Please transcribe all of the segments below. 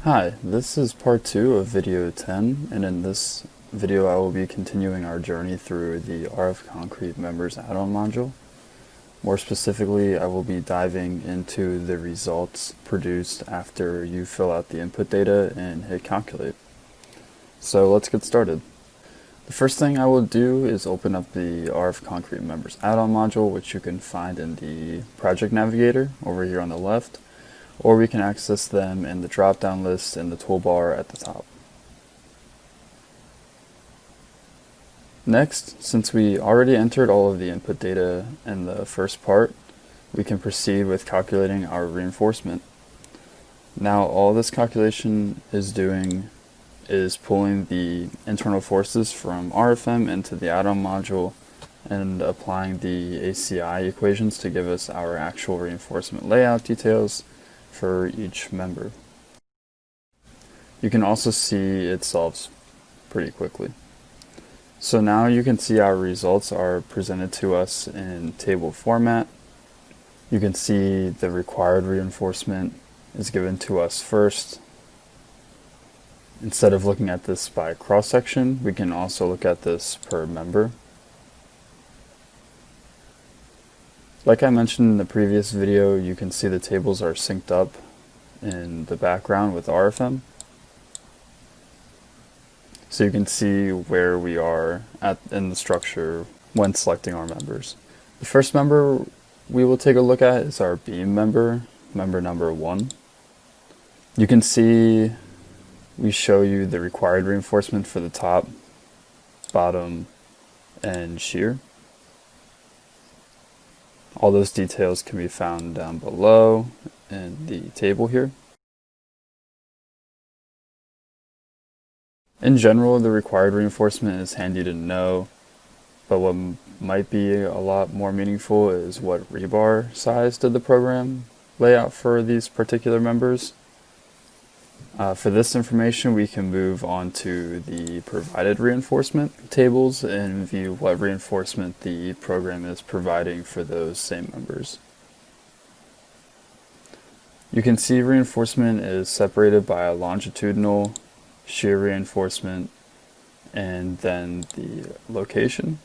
Hi, this is part 2 of video 10, and in this video I will be continuing our journey through the RF Concrete Members add-on module. More specifically, I will be diving into the results produced after you fill out the input data and hit calculate. So let's get started. The first thing I will do is open up the RF Concrete Members add-on module, which you can find in the Project Navigator over here on the left, or we can access them in the drop-down list in the toolbar at the top. Next, since we already entered all of the input data in the first part, we can proceed with calculating our reinforcement. Now all this calculation is doing is pulling the internal forces from RFEM into the add-on module and applying the ACI equations to give us our actual reinforcement layout details for each member. You can also see it solves pretty quickly. So now you can see our results are presented to us in table format. You can see the required reinforcement is given to us first. Instead of looking at this by cross-section, we can also look at this per member. Like I mentioned in the previous video, you can see the tables are synced up in the background with RFEM. So you can see where we are in the structure when selecting our members. The first member we will take a look at is our beam member, member number 1. You can see we show you the required reinforcement for the top, bottom, and shear. All those details can be found down below in the table here. In general, the required reinforcement is handy to know, but what might be a lot more meaningful is what rebar size did the program lay out for these particular members. For this information, we can move on to the provided reinforcement tables and view what reinforcement the program is providing for those same members. You can see reinforcement is separated by a longitudinal, shear reinforcement, and then the location.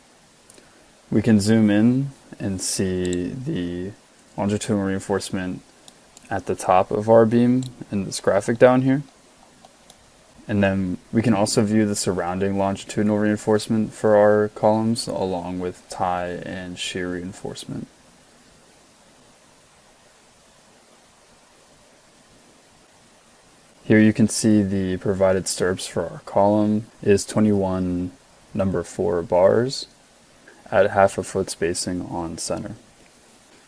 We can zoom in and see the longitudinal reinforcement at the top of our beam in this graphic down here. And then we can also view the surrounding longitudinal reinforcement for our columns along with tie and shear reinforcement. Here you can see the provided stirrups for our column is 21 number 4 bars at 1/2 foot spacing on center.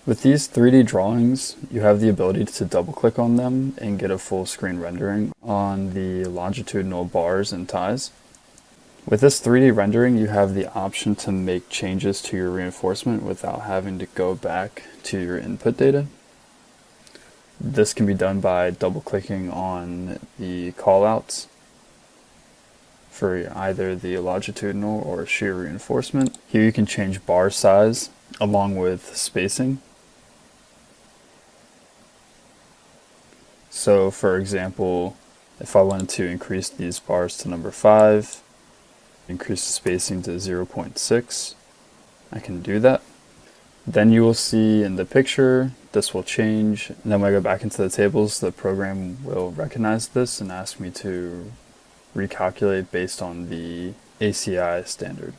With these 3D drawings, you have the ability to double-click on them and get a full screen rendering on the longitudinal bars and ties. With this 3D rendering, you have the option to make changes to your reinforcement without having to go back to your input data. This can be done by double-clicking on the callouts for either the longitudinal or shear reinforcement. Here you can change bar size along with spacing. So for example, if I wanted to increase these bars to number 5, increase the spacing to 0.6, I can do that. Then you will see in the picture, this will change, and then when I go back into the tables, the program will recognize this and ask me to recalculate based on the ACI standard.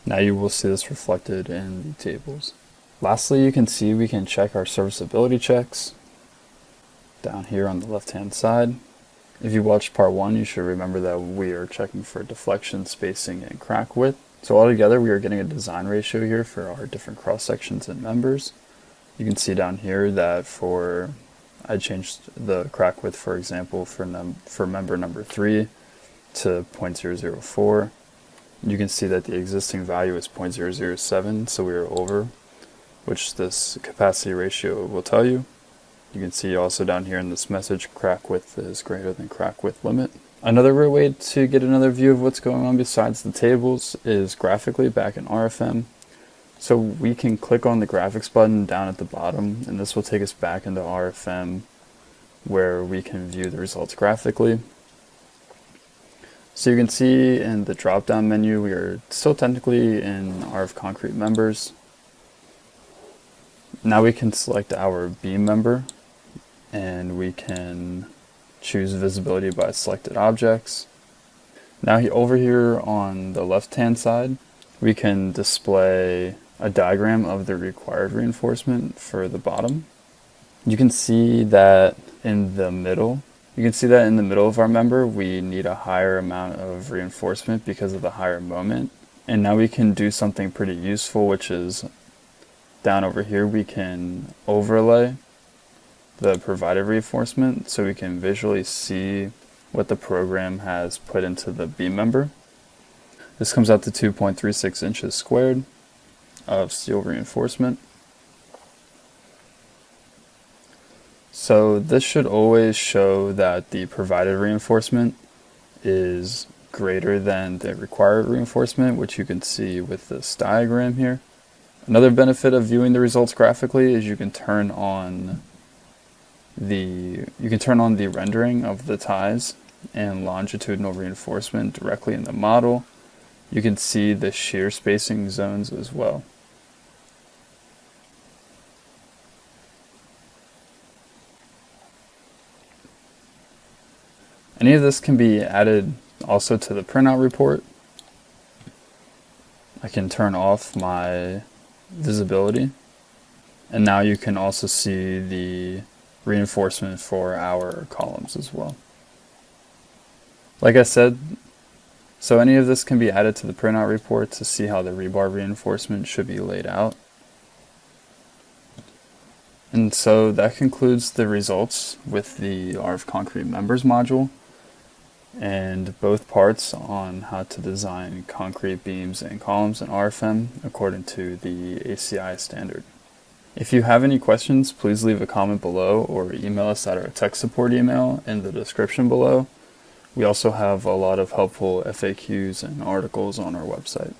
Now you will see this reflected in the tables. Lastly, you can see we can check our serviceability checks down here on the left-hand side. If you watched part 1, you should remember that we are checking for deflection, spacing, and crack width. So altogether, we are getting a design ratio here for our different cross-sections and members. You can see down here that I changed the crack width, for example, for member number 3 to 0.004. You can see that the existing value is 0.007, so we are over, which this capacity ratio will tell you. You can see also down here in this message, crack width is greater than crack width limit. Another way to get another view of what's going on besides the tables is graphically back in RFEM. So we can click on the graphics button down at the bottom, and this will take us back into RFEM where we can view the results graphically. So you can see in the drop-down menu, we are still technically in RF concrete members. Now we can select our beam member, and we can choose visibility by selected objects. Now over here on the left-hand side, we can display a diagram of the required reinforcement for the bottom. You can see that in the middle. Of our member, we need a higher amount of reinforcement because of the higher moment. And now we can do something pretty useful, which is down over here, we can overlay the provided reinforcement so we can visually see what the program has put into the beam member. This comes out to 2.36 inches squared of steel reinforcement. So this should always show that the provided reinforcement is greater than the required reinforcement, which you can see with this diagram here. Another benefit of viewing the results graphically is you can turn on the rendering of the ties and longitudinal reinforcement directly in the model. You can see the shear spacing zones as well. Any of this can be added also to the printout report. I can turn off my visibility, and now you can also see the reinforcement for our columns as well. Like I said, so any of this can be added to the printout report to see how the rebar reinforcement should be laid out. And so that concludes the results with the RF Concrete Members module and both parts on how to design concrete beams and columns in RFEM according to the ACI standard. If you have any questions, please leave a comment below or email us at our tech support email in the description below. We also have a lot of helpful FAQs and articles on our website.